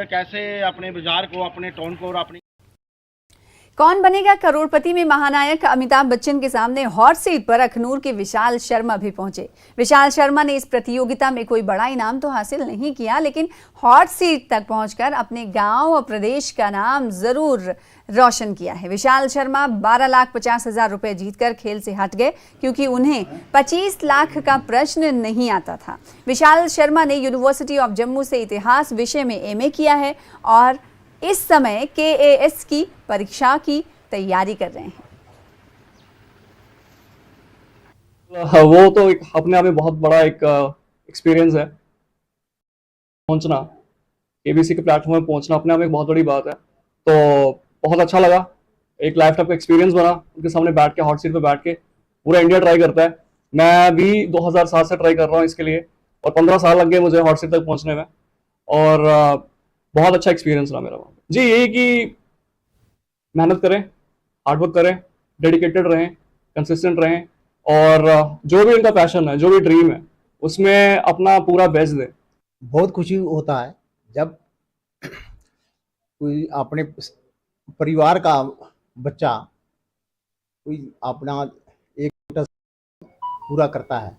कैसे अपने बाजार को, अपने टाउन को और अपनी कौन बनेगा करोड़पति में महानायक अमिताभ बच्चन के सामने हॉट सीट पर अखनूर के विशाल शर्मा भी पहुंचे। विशाल शर्मा ने इस प्रतियोगिता में कोई बड़ा इनाम तो हासिल नहीं किया, लेकिन हॉट सीट तक पहुंचकर अपने गांव और प्रदेश का नाम जरूर रोशन किया है। विशाल शर्मा 12,50,000 रुपए जीतकर खेल से हट गए, क्योंकि उन्हें 25 लाख का प्रश्न नहीं आता था। विशाल शर्मा ने यूनिवर्सिटी ऑफ जम्मू से इतिहास विषय में एमए किया है और इस समय केएएस की परीक्षा की तैयारी कर रहे हैं। वो तो एक अपने आप में बहुत बड़ा एक एक्सपीरियंस है। पहुंचना, केबीसी के प्लेटफॉर्म में पहुंचना अपने आप में एक बहुत बड़ी बात है। तो बहुत अच्छा लगा, एक लाइफ टाइम का एक्सपीरियंस बना। उनके सामने बैठ के, हॉट सीट पे बैठ के पूरा इंडिया ट्राई करता है। मैं भी 2007 से ट्राई कर रहा हूँ इसके लिए, और 15 साल लग गए मुझे हॉट सीट तक पहुंचने में, और बहुत अच्छा एक्सपीरियंस रहा मेरा वहाँ पे। जी यही कि मेहनत करें, हार्डवर्क करें, डेडिकेटेड रहें, कंसिस्टेंट रहें, और जो भी इनका पैशन है, जो भी ड्रीम है, उसमें अपना पूरा बेस्ट दें। बहुत खुशी होता है जब कोई अपने परिवार का बच्चा कोई अपना एक पूरा करता है।